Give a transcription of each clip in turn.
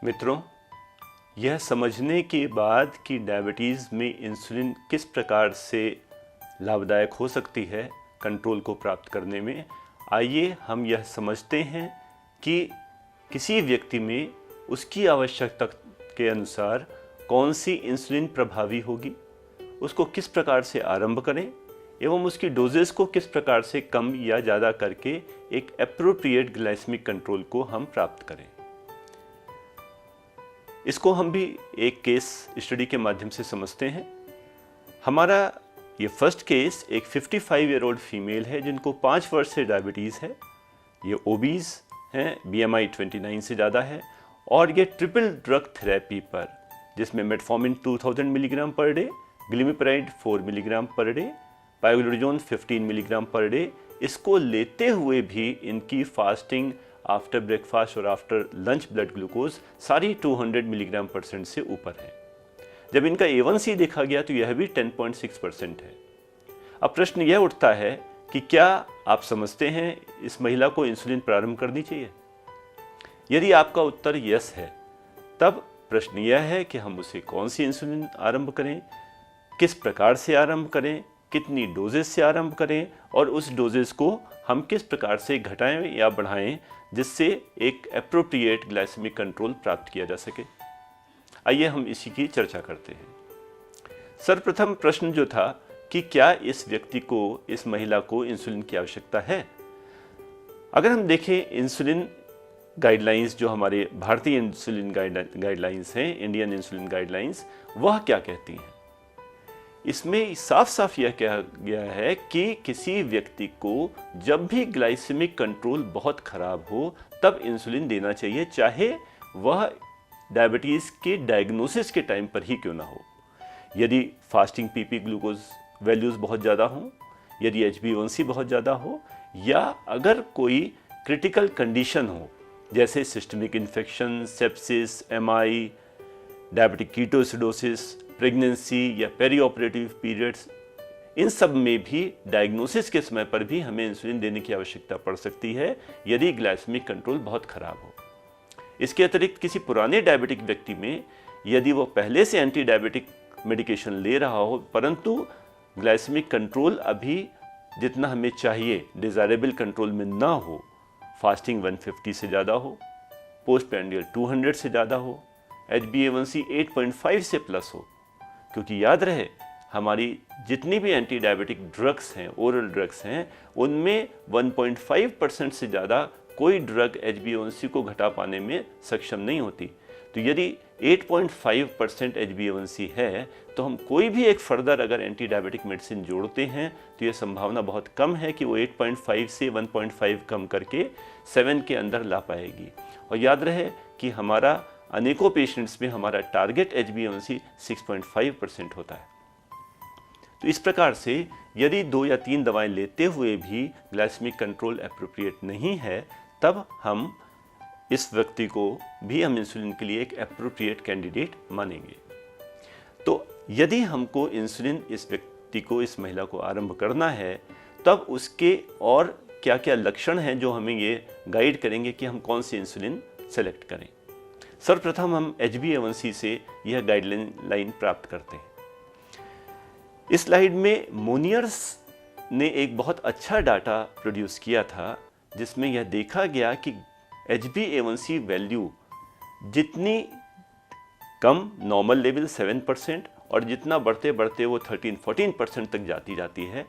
मित्रों, यह समझने के बाद कि डायबिटीज़ में इंसुलिन किस प्रकार से लाभदायक हो सकती है कंट्रोल को प्राप्त करने में, आइए हम यह समझते हैं कि किसी व्यक्ति में उसकी आवश्यकता के अनुसार कौन सी इंसुलिन प्रभावी होगी, उसको किस प्रकार से आरंभ करें एवं उसकी डोजेस को किस प्रकार से कम या ज़्यादा करके एक एप्रोप्रिएट ग्लाइसेमिक कंट्रोल को हम प्राप्त करें। इसको हम भी एक केस स्टडी के माध्यम से समझते हैं। हमारा ये फर्स्ट केस एक 55 ईयर ओल्ड फीमेल है जिनको 5 वर्ष से डायबिटीज़ है। ये ओबीज हैं, BMI 29 से ज़्यादा है और ये ट्रिपल ड्रग थेरेपी पर, जिसमें metformin 2000 milligram per day, glimepiride 4 milligram per day, pioglitazone 15 milligram per day, इसको लेते हुए भी इनकी फास्टिंग आफ्टर ब्रेकफास्ट और आफ्टर लंच ब्लड ग्लूकोज सारी 200 मिलीग्राम % से ऊपर है। जब इनका A1C देखा गया तो यह भी 10.6% है। अब प्रश्न यह उठता है कि क्या आप समझते हैं इस महिला को इंसुलिन प्रारंभ करनी चाहिए? यदि आपका उत्तर यस है, तब प्रश्न यह है कि हम उसे कौन सी इंसुलिन आरंभ करें, किस प्रकार से आरंभ करें, कितनी डोजेस से आरंभ करें और उस डोजेस को हम किस प्रकार से घटाएं या बढ़ाएं जिससे एक एप्रोप्रिएट ग्लाइसेमिक कंट्रोल प्राप्त किया जा सके। आइए हम इसी की चर्चा करते हैं। सर्वप्रथम प्रश्न जो था कि क्या इस व्यक्ति को, इस महिला को इंसुलिन की आवश्यकता है? अगर हम देखें इंसुलिन गाइडलाइंस, जो हमारे भारतीय इंसुलिन गाइडलाइंस हैं, इंडियन इंसुलिन गाइडलाइंस, वह क्या कहती हैं? इसमें साफ साफ यह कहा गया है कि किसी व्यक्ति को जब भी ग्लाइसेमिक कंट्रोल बहुत खराब हो तब इंसुलिन देना चाहिए, चाहे वह डायबिटीज़ के डायग्नोसिस के टाइम पर ही क्यों ना हो। यदि फास्टिंग PP ग्लूकोज वैल्यूज़ बहुत ज़्यादा हों, यदि HbA1c बहुत ज़्यादा हो, या अगर कोई क्रिटिकल कंडीशन हो जैसे systemic infection, sepsis, MI, diabetic ketoacidosis, pregnancy या पेरी ऑपरेटिव पीरियड्स, इन सब में भी डायग्नोसिस के समय पर भी हमें इंसुलिन देने की आवश्यकता पड़ सकती है यदि ग्लाइसेमिक कंट्रोल बहुत खराब हो। इसके अतिरिक्त किसी पुराने डायबिटिक व्यक्ति में यदि वो पहले से एंटी डायबिटिक मेडिकेशन ले रहा हो परंतु ग्लाइसेमिक कंट्रोल अभी जितना हमें चाहिए डिज़ायरेबल कंट्रोल में ना हो, फास्टिंग 150 से ज़्यादा हो, पोस्ट पैंडियल 200 से ज़्यादा हो, HbA1c 8.5 से प्लस हो, क्योंकि याद रहे हमारी जितनी भी एंटी डायबिटिक ड्रग्स हैं, ओरल ड्रग्स हैं, उनमें 1.5% से ज़्यादा कोई ड्रग HbA1c को घटा पाने में सक्षम नहीं होती। तो यदि 8.5% HbA1c है तो हम कोई भी एक फर्दर अगर एंटी डायबिटिक मेडिसिन जोड़ते हैं तो यह संभावना बहुत कम है कि वो 8.5 से 1.5 कम करके 7 के अंदर ला पाएगी। और याद रहे कि हमारा अनेकों पेशेंट्स में हमारा टारगेट HbA1c 6.5% होता है। तो इस प्रकार से यदि 2 या 3 दवाएं लेते हुए भी ग्लाइसेमिक कंट्रोल एप्रोप्रिएट नहीं है, तब हम इस व्यक्ति को भी हम इंसुलिन के लिए एक एप्रोप्रिएट कैंडिडेट मानेंगे। तो यदि हमको इंसुलिन इस व्यक्ति को, इस महिला को आरंभ करना है, तब उसके और क्या क्या लक्षण हैं जो हमें ये गाइड करेंगे कि हम कौन सी इंसुलिन सेलेक्ट करें। सर्वप्रथम हम HbA1c से यह गाइडलाइन प्राप्त करते हैं। इस स्लाइड में मोनियर्स ने एक बहुत अच्छा डाटा प्रोड्यूस किया था जिसमें यह देखा गया कि HbA1c वैल्यू जितनी कम, नॉर्मल लेवल 7%, और जितना बढ़ते बढ़ते वो 13-14% तक जाती है,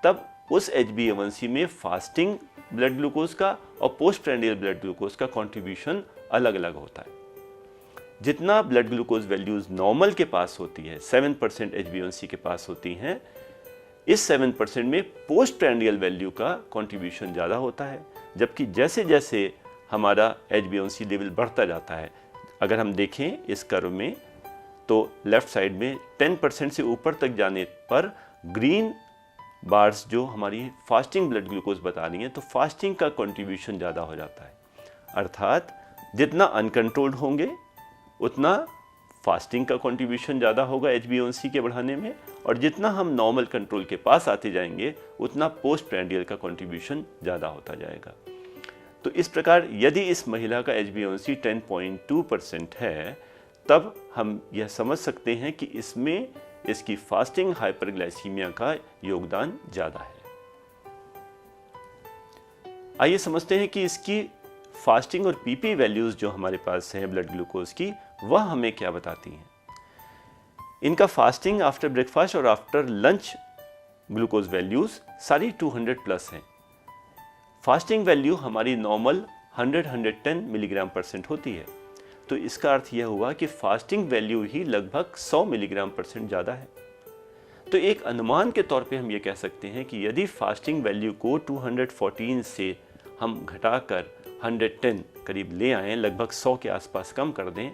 तब उस HbA1c में फास्टिंग ब्लड ग्लूकोज का और पोस्ट प्रैंडियल ब्लड ग्लूकोज का कंट्रीब्यूशन अलग अलग होता है। जितना ब्लड ग्लूकोज वैल्यूज नॉर्मल के पास होती है, 7% HbA1c के पास होती हैं, इस 7% में पोस्ट प्रैंडियल वैल्यू का कंट्रीब्यूशन ज़्यादा होता है, जबकि जैसे जैसे हमारा HbA1c लेवल बढ़ता जाता है, अगर हम देखें इस कर्व में तो लेफ्ट साइड में 10% से ऊपर तक जाने पर ग्रीन बार्स जो हमारी फास्टिंग ब्लड ग्लूकोज बता रही हैं, तो फास्टिंग का कंट्रीब्यूशन ज़्यादा हो जाता है। अर्थात जितना अनकंट्रोल्ड होंगे उतना फास्टिंग का कंट्रीब्यूशन ज़्यादा होगा HbA1c के बढ़ाने में, और जितना हम नॉर्मल कंट्रोल के पास आते जाएंगे उतना पोस्ट प्रैंडियल का कंट्रीब्यूशन ज़्यादा होता जाएगा। तो इस प्रकार यदि इस महिला का HbA1c 10.2% है, तब हम यह समझ सकते हैं कि इसमें इसकी फास्टिंग हाइपरग्लाइसीमिया का योगदान ज़्यादा है। आइए समझते हैं कि इसकी फास्टिंग और पीपी वैल्यूज़ जो हमारे पास हैं ब्लड ग्लूकोज की, वह हमें क्या बताती हैं। इनका फास्टिंग आफ्टर ब्रेकफास्ट और आफ्टर लंच ग्लूकोज वैल्यूज़ सारी 200 प्लस हैं। फास्टिंग वैल्यू हमारी नॉर्मल 100-110 मिलीग्राम परसेंट होती है, तो इसका अर्थ यह हुआ कि फास्टिंग वैल्यू ही लगभग 100 मिलीग्राम परसेंट ज़्यादा है। तो एक अनुमान के तौर पे हम ये कह सकते हैं कि यदि फास्टिंग वैल्यू को 214 से हम घटाकर 110 करीब ले आएँ, लगभग 100 के आसपास कम कर दें,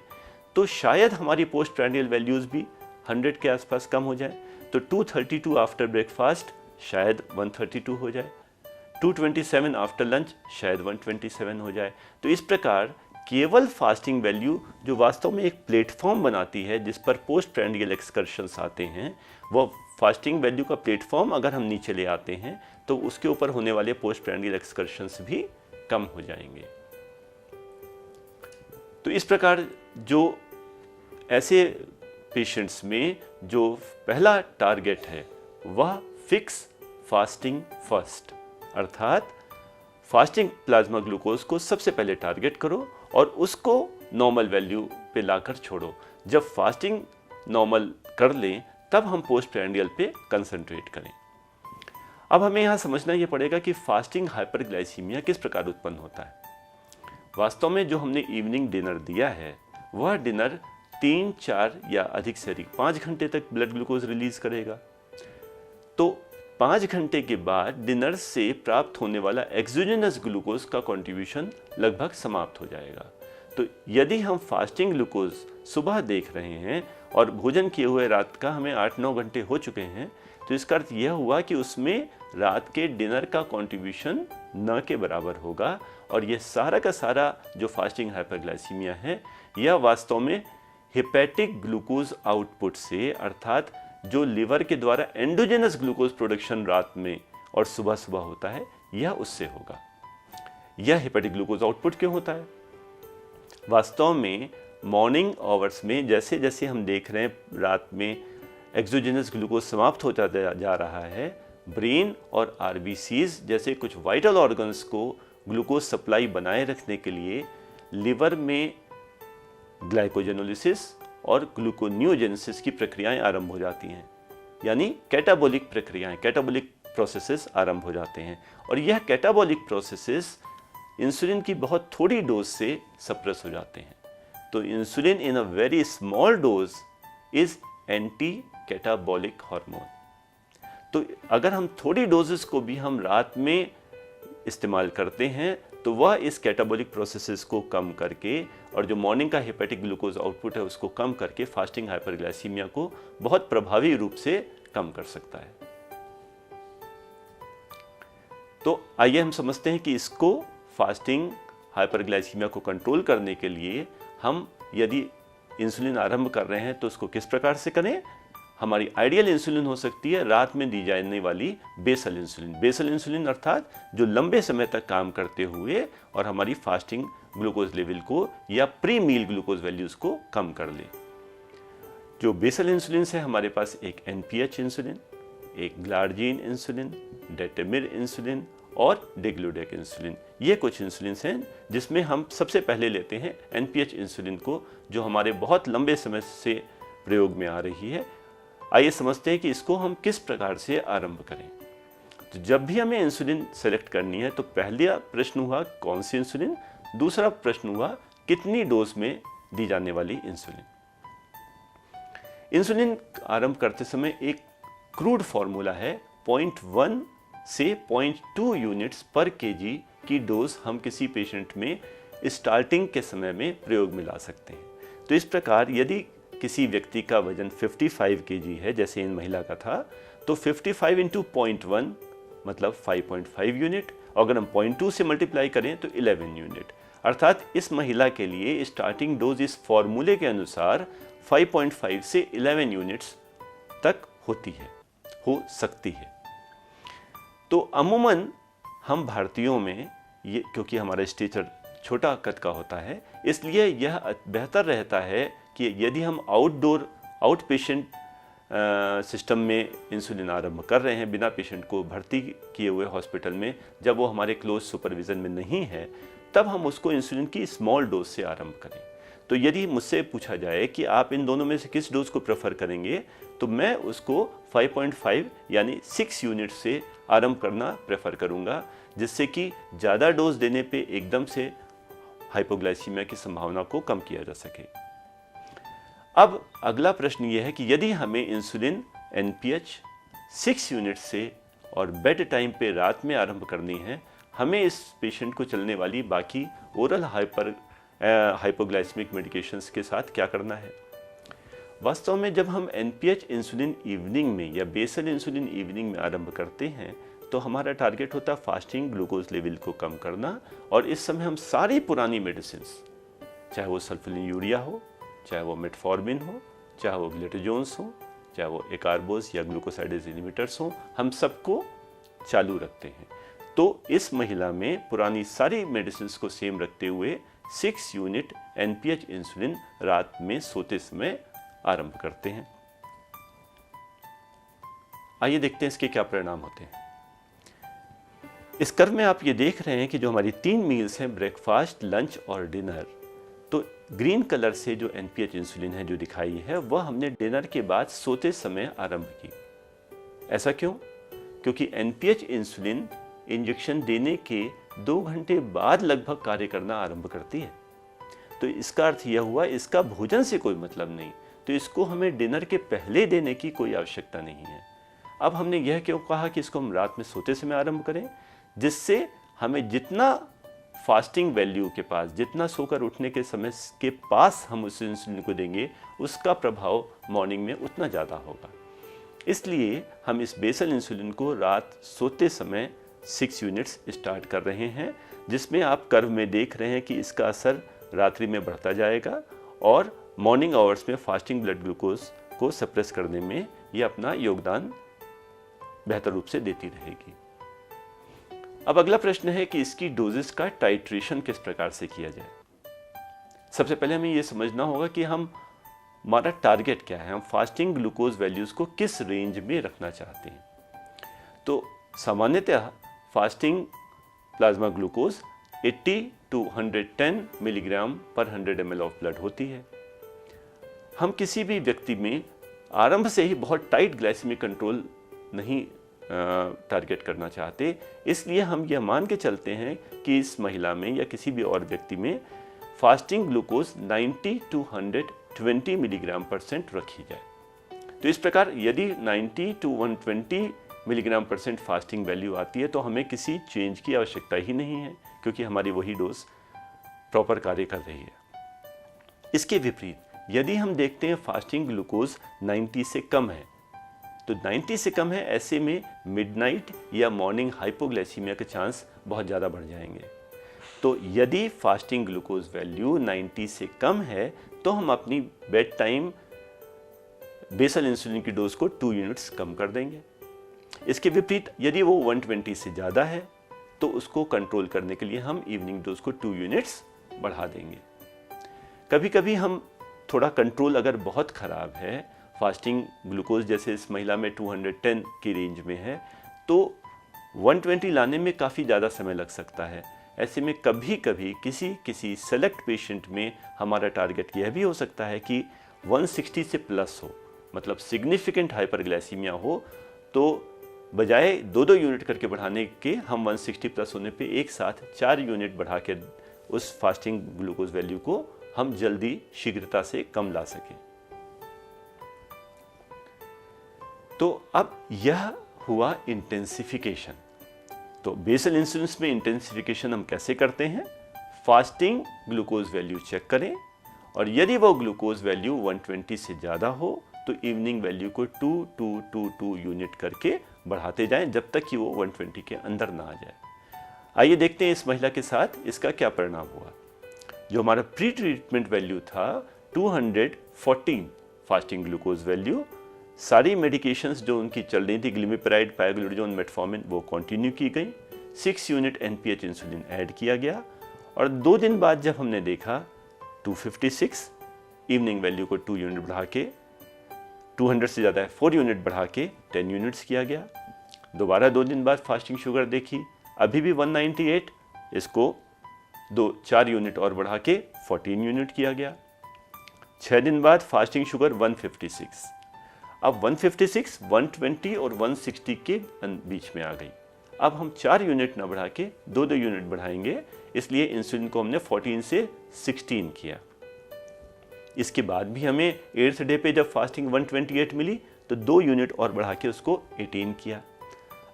तो शायद हमारी पोस्ट प्रांडियल वैल्यूज़ भी 100 के आसपास कम हो जाए। तो 232 आफ्टर ब्रेकफास्ट शायद 132 हो जाए, 227 आफ्टर लंच शायद 127 हो जाए। तो इस प्रकार केवल फास्टिंग वैल्यू, जो वास्तव में एक प्लेटफॉर्म बनाती है जिस पर पोस्ट प्रांडियल एक्सकर्शंस आते हैं, वह फास्टिंग वैल्यू का प्लेटफॉर्म अगर हम नीचे ले आते हैं तो उसके ऊपर होने वाले पोस्ट प्रांडियल एक्सकर्शंस भी कम हो जाएंगे। तो इस प्रकार जो ऐसे पेशेंट्स में जो पहला टारगेट है वह फिक्स फास्टिंग फर्स्ट, अर्थात फास्टिंग प्लाज्मा ग्लूकोज को सबसे पहले टारगेट करो और उसको नॉर्मल वैल्यू पे लाकर छोड़ो। जब फास्टिंग नॉर्मल कर लें तब हम पोस्ट प्रांडियल पे कंसंट्रेट करें। अब हमें यहाँ समझना ये पड़ेगा कि फास्टिंग हाइपरग्लाइसीमिया किस प्रकार उत्पन्न होता है। वास्तव में जो हमने इवनिंग डिनर दिया है वह डिनर 3, 4 या अधिक से अधिक 5 घंटे तक ब्लड ग्लूकोज रिलीज करेगा। तो 5 घंटे के बाद डिनर से प्राप्त होने वाला एक्सोजेनस ग्लूकोज का कंट्रीब्यूशन लगभग समाप्त हो जाएगा। तो यदि हम फास्टिंग ग्लूकोज सुबह देख रहे हैं और भोजन किए हुए रात का हमें 8-9 घंटे हो चुके हैं, तो इसका अर्थ यह हुआ कि उसमें रात के डिनर का कंट्रीब्यूशन न के बराबर होगा। और यह सारा का सारा जो फास्टिंग हाइपरग्लाइसीमिया है, यह वास्तव में हेपेटिक ग्लूकोज आउटपुट से, अर्थात जो लिवर के द्वारा एंडोजेनस ग्लूकोज प्रोडक्शन रात में और सुबह सुबह होता है, यह उससे होगा। यह हेपेटिक ग्लूकोज आउटपुट क्यों होता है? वास्तव में मॉर्निंग आवर्स में जैसे जैसे हम देख रहे हैं रात में एक्सोजेनस ग्लूकोज समाप्त होता जा रहा है, ब्रेन और आरबीसीज जैसे कुछ वाइटल ऑर्गन्स को ग्लूकोज सप्लाई बनाए रखने के लिए लिवर में ग्लाइकोजेनोलिसिस और ग्लूकोनियोजेनेसिस की प्रक्रियाएं आरंभ हो जाती हैं, यानी कैटाबोलिक प्रक्रियाएं, कैटाबोलिक प्रोसेसेस आरंभ हो जाते हैं। और यह कैटाबोलिक प्रोसेसेस इंसुलिन की बहुत थोड़ी डोज से सप्रेस हो जाते हैं। तो insulin in a very small dose is anti catabolic hormone. तो अगर हम थोड़ी डोजेस को भी हम रात में इस्तेमाल करते हैं तो वह इस कैटाबोलिक प्रोसेसेस को कम करके और जो मॉर्निंग का हेपेटिक ग्लूकोज आउटपुट है उसको कम करके फास्टिंग हाइपरग्लाइसीमिया को बहुत प्रभावी रूप से कम कर सकता है। तो आइए हम समझते हैं कि इसको फास्टिंग हाइपरग्लाइसीमिया को कंट्रोल करने के लिए हम यदि इंसुलिन आरंभ कर रहे हैं तो उसको किस प्रकार से करें। हमारी आइडियल इंसुलिन हो सकती है रात में दी जाने वाली बेसल इंसुलिन। बेसल इंसुलिन अर्थात जो लंबे समय तक काम करते हुए और हमारी फास्टिंग ग्लूकोज लेवल को या प्री मील ग्लूकोज वैल्यूज को कम कर ले। जो बेसल इंसुलिन है हमारे पास एक एनपीएच इंसुलिन, एक ग्लार्जीन इंसुलिन, डेटेमिर इंसुलिन और डेग्लूडेक इंसुलिन। ये कुछ इंसुलिन हैं जिसमें हम सबसे पहले लेते हैं एनपीएच इंसुलिन को, जो हमारे बहुत लंबे समय से प्रयोग में आ रही है। आइए समझते हैं कि इसको हम किस प्रकार से आरंभ करें। तो जब भी हमें इंसुलिन सेलेक्ट करनी है तो पहला प्रश्न हुआ कौन सी इंसुलिन, दूसरा प्रश्न हुआ कितनी डोज में दी जाने वाली इंसुलिन। इंसुलिन आरंभ करते समय एक क्रूड फॉर्मूला है, 0.1 से 0.2 यूनिट्स पर केजी की डोज हम किसी पेशेंट में स्टार्टिंग के समय में प्रयोग में ला सकते हैं। तो इस प्रकार यदि किसी व्यक्ति का वजन 55 केजी है, जैसे इन महिला का था, तो 55 इंटू 0.1 मतलब 5.5 यूनिट, और अगर हम 0.2 से मल्टीप्लाई करें तो 11 यूनिट। अर्थात इस महिला के लिए स्टार्टिंग डोज इस फॉर्मूले के अनुसार 5.5 से 11 यूनिट्स तक हो सकती है। तो अमूमन हम भारतीयों में ये क्योंकि हमारा स्टेचर छोटा कद का होता है, इसलिए यह बेहतर रहता है कि यदि हम आउट पेशेंट सिस्टम में इंसुलिन आरंभ कर रहे हैं बिना पेशेंट को भर्ती किए हुए हॉस्पिटल में, जब वो हमारे क्लोज सुपरविज़न में नहीं है, तब हम उसको इंसुलिन की स्मॉल डोज से आरंभ करें। तो यदि मुझसे पूछा जाए कि आप इन दोनों में से किस डोज को प्रेफर करेंगे, तो मैं उसको 5.5 यानी 6 यूनिट से आरंभ करना प्रेफर करूंगा, जिससे कि ज़्यादा डोज देने पे एकदम से हाइपोग्लाइसीमिया की संभावना को कम किया जा सके। अब अगला प्रश्न यह है कि यदि हमें इंसुलिन NPH 6 यूनिट से और बेड टाइम पे रात में आरंभ करनी है, हमें इस पेशेंट को चलने वाली बाकी ओरल हाइपोग्लाइसेमिक मेडिकेशंस के साथ क्या करना है। वास्तव में जब हम NPH इंसुलिन इवनिंग में या बेसल इंसुलिन इवनिंग में आरंभ करते हैं, तो हमारा टारगेट होता है फास्टिंग ग्लूकोज लेवल को कम करना। और इस समय हम सारी पुरानी मेडिसिन, चाहे वो सल्फोनिलूरिया हो, चाहे वो मेटफॉर्मिन हो, चाहे वो ग्लूटाथोन हो, चाहे वो एकार्बोस या ग्लूकोसाइडेज इनहिबिटर्स हो, हम सबको चालू रखते हैं। तो इस महिला में पुरानी सारी मेडिसिन को सेम रखते हुए 6 यूनिट NPH इंसुलिन रात में सोते समय आरंभ करते हैं। आइए देखते हैं इसके क्या परिणाम होते हैं। इस कर्व में आप ये देख रहे हैं कि जो हमारी 3 मील्स हैं, ब्रेकफास्ट, लंच और डिनर, तो ग्रीन कलर से जो NPH इंसुलिन है जो दिखाई है, वह हमने डिनर के बाद सोते समय आरंभ की। ऐसा क्यों? क्योंकि NPH इंसुलिन इंजेक्शन देने के 2 घंटे बाद लगभग कार्य करना आरंभ करती है। तो इसका अर्थ यह हुआ इसका भोजन से कोई मतलब नहीं, तो इसको हमें डिनर के पहले देने की कोई आवश्यकता नहीं है। अब हमने यह क्यों कहा कि इसको हम रात में सोते समय आरंभ करें, जिससे हमें जितना फास्टिंग वैल्यू के पास, जितना सोकर उठने के समय के पास हम उस इंसुलिन को देंगे, उसका प्रभाव मॉर्निंग में उतना ज़्यादा होगा। इसलिए हम इस बेसल इंसुलिन को रात सोते समय 6 यूनिट्स स्टार्ट कर रहे हैं, जिसमें आप कर्व में देख रहे हैं कि इसका असर रात्रि में बढ़ता जाएगा और मॉर्निंग आवर्स में फास्टिंग ब्लड ग्लूकोज को सप्रेस करने में यह अपना योगदान बेहतर रूप से देती रहेगी। अब अगला प्रश्न है कि इसकी डोजेस का टाइट्रेशन किस प्रकार से किया जाए। सबसे पहले हमें यह समझना होगा कि हमारा टारगेट क्या है, हम फास्टिंग ग्लूकोज वैल्यूज को किस रेंज में रखना चाहते हैं। तो सामान्यतः fasting plasma glucose 80 to 110 milligram पर 100 ml ऑफ ब्लड होती है। हम किसी भी व्यक्ति में आरंभ से ही बहुत टाइट ग्लाइसेमिक कंट्रोल नहीं टारगेट करना चाहते, इसलिए हम यह मान के चलते हैं कि इस महिला में या किसी भी और व्यक्ति में फास्टिंग ग्लूकोज 90 to 120 मिलीग्राम % रखी जाए। तो इस प्रकार यदि 90 to 120 मिलीग्राम % फास्टिंग वैल्यू आती है, तो हमें किसी चेंज की आवश्यकता ही नहीं है, क्योंकि हमारी वही डोज प्रॉपर कार्य कर रही है। इसके विपरीत यदि हम देखते हैं फास्टिंग ग्लूकोज 90 से कम है, तो 90 से कम है, ऐसे में मिडनाइट या मॉर्निंग हाइपोग्लाइसीमिया के चांस बहुत ज़्यादा बढ़ जाएंगे। तो यदि फास्टिंग ग्लूकोज वैल्यू 90 से कम है, तो हम अपनी बेड टाइम बेसल इंसुलिन की डोज को 2 यूनिट्स कम कर देंगे। इसके विपरीत यदि वो 120 से ज़्यादा है, तो उसको कंट्रोल करने के लिए हम इवनिंग डोज को 2 यूनिट्स बढ़ा देंगे। कभी कभी हम थोड़ा कंट्रोल अगर बहुत ख़राब है, फास्टिंग ग्लूकोज जैसे इस महिला में 210 की रेंज में है, तो 120 लाने में काफ़ी ज़्यादा समय लग सकता है। ऐसे में कभी कभी किसी सेलेक्ट पेशेंट में हमारा टारगेट यह भी हो सकता है कि 160 से प्लस हो, मतलब सिग्निफिकेंट हाइपरग्लाइसीमिया हो, तो बजाय 2-2 यूनिट करके बढ़ाने के हम 160 प्लस होने पे एक साथ 4 यूनिट बढ़ा के उस फास्टिंग ग्लूकोज वैल्यू को हम जल्दी शीघ्रता से कम ला सकें। तो अब यह हुआ इंटेंसिफिकेशन। तो बेसल इंसुलिन में इंटेंसिफिकेशन हम कैसे करते हैं? फास्टिंग ग्लूकोज वैल्यू चेक करें और यदि वो ग्लूकोज वैल्यू 120 से ज़्यादा हो तो इवनिंग वैल्यू को 2 यूनिट करके बढ़ाते जाएं जब तक कि वो 120 के अंदर ना आ जाए। आइए देखते हैं इस महिला के साथ इसका क्या परिणाम हुआ। जो हमारा प्री ट्रीटमेंट वैल्यू था 214 फास्टिंग ग्लूकोज वैल्यू, सारी मेडिकेशंस जो उनकी चल रही थी, ग्लिमिपेराइड, पायग्लूटाजोन, मेटफॉर्मिन, वो कंटिन्यू की गई। 6 यूनिट NPH इंसुलिन ऐड किया गया और 2 दिन बाद जब हमने देखा 256, इवनिंग वैल्यू को 2 यूनिट बढ़ा के 200 से ज़्यादा है 4 यूनिट बढ़ा के 10 यूनिट्स किया गया। दोबारा 2 दिन बाद फास्टिंग शुगर देखी, अभी भी 198, इसको 4 यूनिट और बढ़ा के 14 यूनिट किया गया। 6 दिन बाद फास्टिंग शुगर 156, अब 156, 120 और 160 के बीच में आ गई। अब हम 4 यूनिट ना बढ़ा के 2 यूनिट बढ़ाएंगे, इसलिए इंसुलिन को हमने 14 से 16 किया। इसके बाद भी हमें 8th डे पे जब फास्टिंग 128 मिली तो 2 यूनिट और बढ़ा के उसको 18 किया।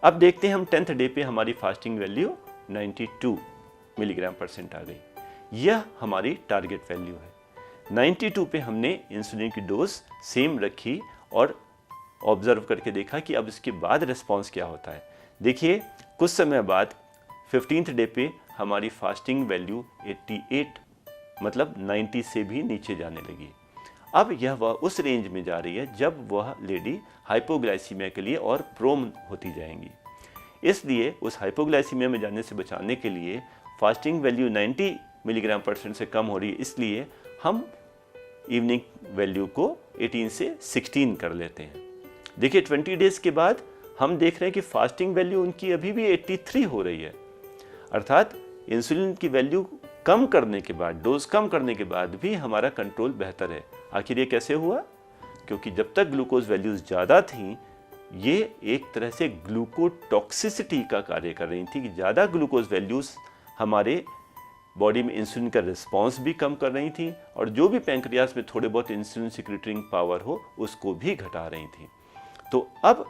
अब देखते हैं हम 10th डे पे हमारी फास्टिंग वैल्यू 92 मिलीग्राम परसेंट आ गई। यह हमारी टारगेट वैल्यू है। 92 पे हमने इंसुलिन की डोज सेम रखी और ऑब्जर्व करके देखा कि अब इसके बाद रिस्पॉन्स क्या होता है। देखिए कुछ समय बाद 15th डे पे हमारी फास्टिंग वैल्यू 88 मतलब 90 से भी नीचे जाने लगी। अब वह उस रेंज में जा रही है जब वह लेडी हाइपोग्लाइसीमिया के लिए और प्रोन होती जाएंगी। इसलिए उस हाइपोग्लाइसीमिया में जाने से बचाने के लिए फास्टिंग वैल्यू 90 मिलीग्राम परसेंट से कम हो रही है, इसलिए हम इवनिंग वैल्यू को 18 से 16 कर लेते हैं। देखिए 20 डेज के बाद हम देख रहे हैं कि फास्टिंग वैल्यू उनकी अभी भी 83 हो रही है, अर्थात इंसुलिन की वैल्यू कम करने के बाद, डोज कम करने के बाद भी हमारा कंट्रोल बेहतर है। आखिर ये कैसे हुआ? क्योंकि जब तक ग्लूकोज वैल्यूज ज़्यादा थीं, ये एक तरह से ग्लूकोटॉक्सिसिटी का कार्य कर रही थी कि ज़्यादा ग्लूकोज वैल्यूज हमारे बॉडी में इंसुलिन का रिस्पांस भी कम कर रही थी और जो भी पैंक्रियास में थोड़े बहुत इंसुलिन सिक्रेटरिंग पावर हो उसको भी घटा रही थी। तो अब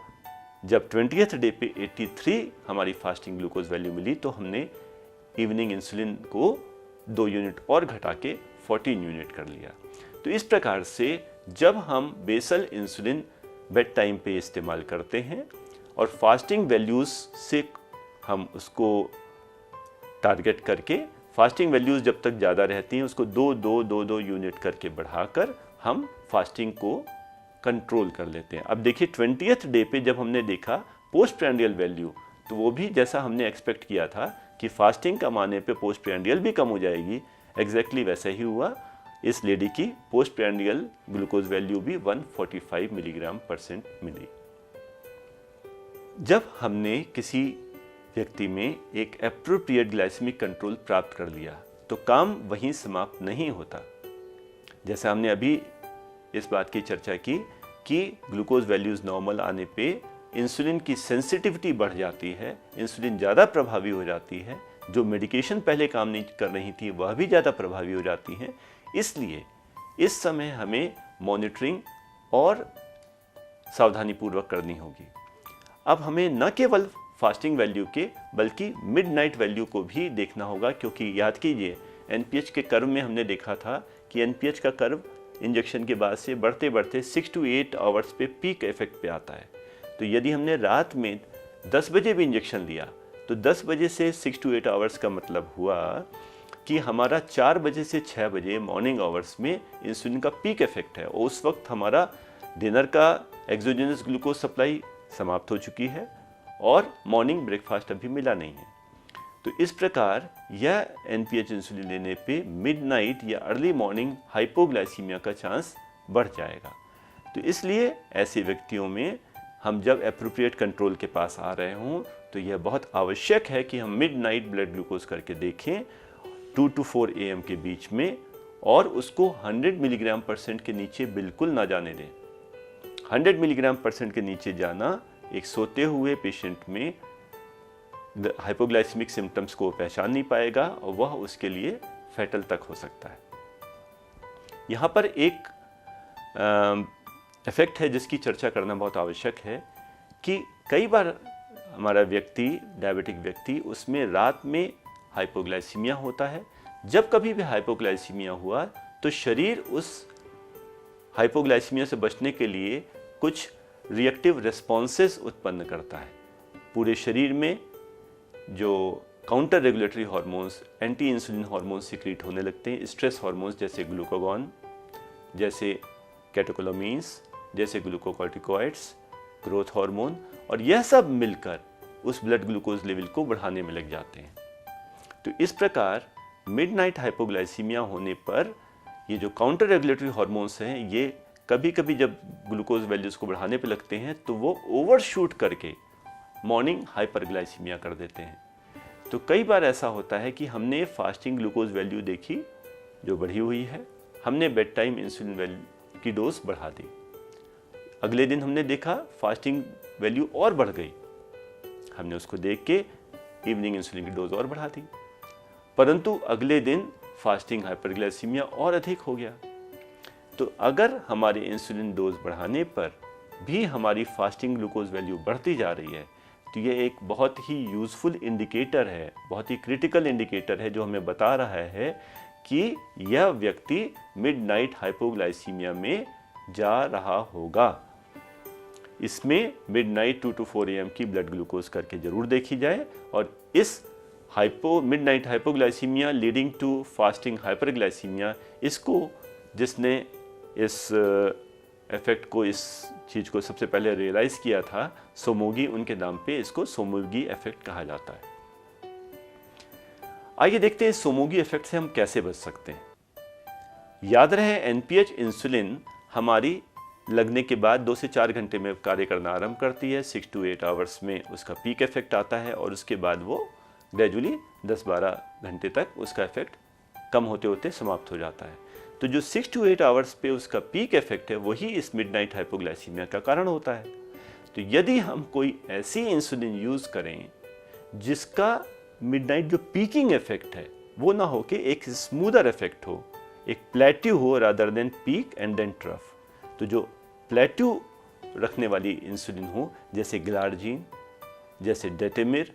जब 20th डे पे 83 हमारी फास्टिंग ग्लूकोज वैल्यू मिली तो हमने इवनिंग इंसुलिन को 2 यूनिट और घटा के 14 यूनिट कर लिया। तो इस प्रकार से जब हम बेसल इंसुलिन बेड टाइम पे इस्तेमाल करते हैं और फास्टिंग वैल्यूज़ से हम उसको टारगेट करके फास्टिंग वैल्यूज़ जब तक ज़्यादा रहती हैं उसको 2 यूनिट करके बढ़ाकर हम फास्टिंग को कंट्रोल कर लेते हैं। अब देखिए 20th डे पे जब हमने देखा पोस्ट प्रेंडियल वैल्यू, तो वो भी जैसा हमने एक्सपेक्ट किया था कि फास्टिंग कम आने पे पोस्ट प्रेंडियल भी कम हो जाएगी, एग्जैक्टली वैसा ही हुआ। इस लेडी की पोस्ट प्रेंडियल ग्लूकोज वैल्यू भी 145 मिलीग्राम परसेंट मिली। जब हमने किसी व्यक्ति में एक एप्रोप्रिएट ग्लाइसेमिक कंट्रोल प्राप्त कर लिया तो काम वहीं समाप्त नहीं होता। जैसा हमने अभी इस बात की चर्चा की कि ग्लूकोज वैल्यूज नॉर्मल आने पे इंसुलिन की सेंसिटिविटी बढ़ जाती है, इंसुलिन ज़्यादा प्रभावी हो जाती है, जो मेडिकेशन पहले काम नहीं कर रही थी वह भी ज़्यादा प्रभावी हो जाती हैं। इसलिए इस समय हमें मॉनिटरिंग और सावधानीपूर्वक करनी होगी। अब हमें न केवल फास्टिंग वैल्यू के बल्कि मिडनाइट वैल्यू को भी देखना होगा, क्योंकि याद कीजिए एनपीएच के कर्व में हमने देखा था कि एनपीएच का कर्व इंजेक्शन के बाद से बढ़ते बढ़ते 6 to 8 आवर्स पे पीक इफेक्ट पे आता है। तो यदि हमने रात में 10 बजे भी इंजेक्शन लिया तो 10 बजे से 6 to 8 आवर्स का मतलब हुआ कि हमारा 4 बजे से 6 बजे मॉर्निंग आवर्स में इंसुलिन का पीक इफेक्ट है और उस वक्त हमारा डिनर का एक्सोजेनस ग्लूकोज सप्लाई समाप्त हो चुकी है और मॉर्निंग ब्रेकफास्ट अभी मिला नहीं है। तो इस प्रकार यह एनपीएच इंसुलिन लेने पे मिडनाइट या अर्ली मॉर्निंग हाइपोग्लाइसीमिया का चांस बढ़ जाएगा। तो इसलिए ऐसे व्यक्तियों में हम जब एप्रोप्रिएट कंट्रोल के पास आ रहे हों तो यह बहुत आवश्यक है कि हम मिडनाइट ब्लड ग्लूकोज करके देखें 2 to 4 AM के बीच में, और उसको 100 मिलीग्राम परसेंट के नीचे बिल्कुल ना जाने दें। 100 मिलीग्राम परसेंट के नीचे जाना एक सोते हुए पेशेंट में हाइपोग्लाइसेमिक सिम्टम्स को पहचान नहीं पाएगा और वह उसके लिए फैटल तक हो सकता है। यहाँ पर एक इफेक्ट है जिसकी चर्चा करना बहुत आवश्यक है कि कई बार हमारा व्यक्ति, डायबिटिक व्यक्ति, उसमें रात में हाइपोग्लाइसीमिया होता है। जब कभी भी हाइपोग्लाइसीमिया हुआ तो शरीर उस हाइपोग्लाइसीमिया से बचने के लिए कुछ रिएक्टिव रिस्पॉन्सेस उत्पन्न करता है। पूरे शरीर में जो counter regulatory hormones, anti insulin hormones secret होने लगते हैं, स्ट्रेस हार्मोन्स जैसे ग्लूकागॉन, जैसे कैटेकोलामीन्स, जैसे ग्लूकोकॉर्टिकॉइड्स, ग्रोथ हार्मोन, और यह सब मिलकर उस ब्लड ग्लूकोज लेवल को बढ़ाने में लग जाते हैं। तो इस प्रकार मिडनाइट हाइपोग्लाइसीमिया होने पर ये जो काउंटर रेगुलेटरी हार्मोन्स हैं ये कभी कभी जब ग्लूकोज वैल्यूज़ को बढ़ाने पे लगते हैं तो वो ओवरशूट करके मॉर्निंग हाइपरग्लाइसीमिया कर देते हैं। तो कई बार ऐसा होता है कि हमने फास्टिंग ग्लूकोज वैल्यू देखी जो बढ़ी हुई है, हमने बेड टाइम इंसुलिन वैल्यू की डोज बढ़ा दी, अगले दिन हमने देखा फास्टिंग वैल्यू और बढ़ गई, हमने उसको देख के इवनिंग इंसुलिन की डोज और बढ़ा दी, परंतु अगले दिन फास्टिंग हाइपरग्लाइसीमिया और अधिक हो गया। तो अगर हमारे इंसुलिन डोज बढ़ाने पर भी हमारी फास्टिंग ग्लूकोज वैल्यू बढ़ती जा रही है तो ये एक बहुत ही यूज़फुल इंडिकेटर है, बहुत ही क्रिटिकल इंडिकेटर है जो हमें बता रहा है कि यह व्यक्ति मिडनाइट हाइपोग्लाइसीमिया में जा रहा होगा। इसमें मिडनाइट 2 to 4 AM की ब्लड ग्लूकोज करके जरूर देखी जाए और इस midnight hypoglycaemia leading to fasting hyperglycaemia, इसको जिसने इस इफेक्ट को, इस चीज़ को सबसे पहले रियलाइज़ किया था, सोमोगी, उनके नाम पे इसको सोमोगी इफेक्ट कहा जाता है। आइए देखते हैं सोमोगी इफेक्ट से हम कैसे बच सकते हैं। याद रहे एनपीएच इंसुलिन हमारी लगने के बाद 2 से 4 घंटे में कार्य करना आरंभ करती है, 6 to 8 आवर्स में उसका पीक इफेक्ट आता है और उसके बाद वो ग्रेजुअली 10-12 घंटे तक उसका इफेक्ट कम होते होते समाप्त हो जाता है। तो जो 6 to 8 आवर्स पे उसका पीक इफेक्ट है वही इस मिडनाइट हाइपोग्लाइसीमिया का कारण होता है। तो यदि हम कोई ऐसी इंसुलिन यूज़ करें जिसका मिडनाइट जो पीकिंग इफेक्ट है वो ना हो कि एक स्मूदर इफेक्ट हो, एक प्लेट्यू हो rather than peak and then trough, तो जो प्लेट्यू रखने वाली इंसुलिन हो जैसे ग्लार्जिन, जैसे डेटेमिर,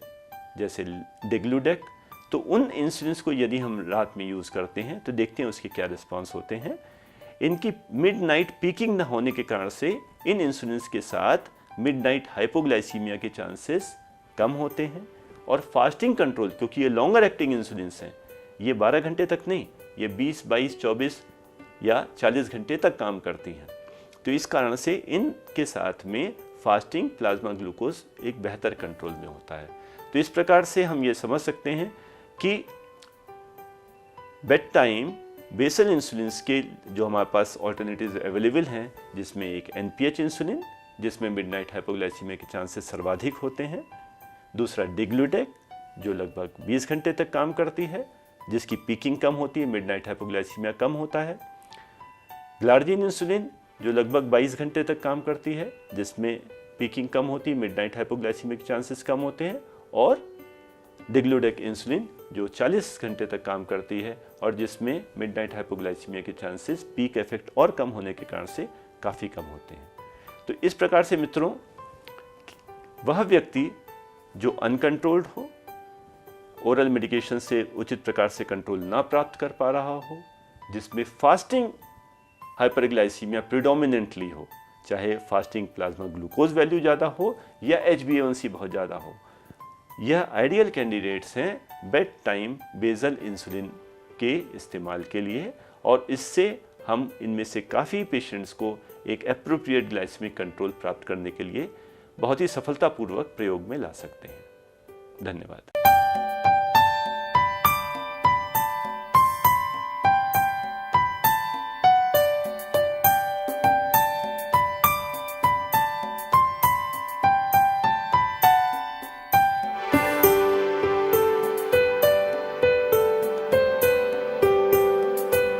जैसे डेग्लूडेक, तो उन इंसुलिन्स को यदि हम रात में यूज़ करते हैं तो देखते हैं उसके क्या रिस्पांस होते हैं। इनकी मिडनाइट पीकिंग न होने के कारण से इन इंसुलिन्स के साथ मिडनाइट हाइपोग्लाइसीमिया के चांसेस कम होते हैं और फास्टिंग कंट्रोल, क्योंकि ये लॉन्गर एक्टिंग इंसुलिन्स हैं, ये 12 घंटे तक नहीं, ये 20, 22, 24 या 40 घंटे तक काम करती हैं। तो इस कारण से इनके साथ में फास्टिंग प्लाज्मा ग्लूकोज एक बेहतर कंट्रोल में होता है। तो इस प्रकार से हम ये समझ सकते हैं कि बेड टाइम बेसल इंसुलिन्स के जो हमारे पास ऑल्टरनेटिव्स अवेलेबल हैं, जिसमें एक एनपीएच इंसुलिन जिसमें मिडनाइट हाइपोग्लाइसीमिया के चांसेस सर्वाधिक होते हैं, दूसरा डिग्लूडेक जो लगभग 20 घंटे तक काम करती है जिसकी पीकिंग कम होती है, मिडनाइट हाइपोग्लाइसीमिया कम होता है, ग्लार्जिन इंसुलिन जो लगभग 22 घंटे तक काम करती है जिसमें पीकिंग कम होती है, मिडनाइट हाइपोग्लाइसीमिया के चांसेस कम होते हैं, और डिग्लूडेक इंसुलिन जो 40 घंटे तक काम करती है और जिसमें मिडनाइट हाइपोग्लाइसीमिया के चांसेस पीक इफेक्ट और कम होने के कारण से काफ़ी कम होते हैं। तो इस प्रकार से मित्रों, वह व्यक्ति जो अनकंट्रोल्ड हो, ओरल मेडिकेशन से उचित प्रकार से कंट्रोल ना प्राप्त कर पा रहा हो, जिसमें फास्टिंग हाइपरग्लाइसीमिया प्रिडोमिनेंटली हो, चाहे फास्टिंग प्लाज्मा ग्लूकोज वैल्यू ज़्यादा हो या HbA1c बहुत ज़्यादा हो, यह आइडियल कैंडिडेट्स हैं बेड टाइम बेसल इंसुलिन के इस्तेमाल के लिए, और इससे हम इनमें से काफ़ी पेशेंट्स को एक एप्रोप्रिएट ग्लाइसेमिक कंट्रोल प्राप्त करने के लिए बहुत ही सफलतापूर्वक प्रयोग में ला सकते हैं। धन्यवाद।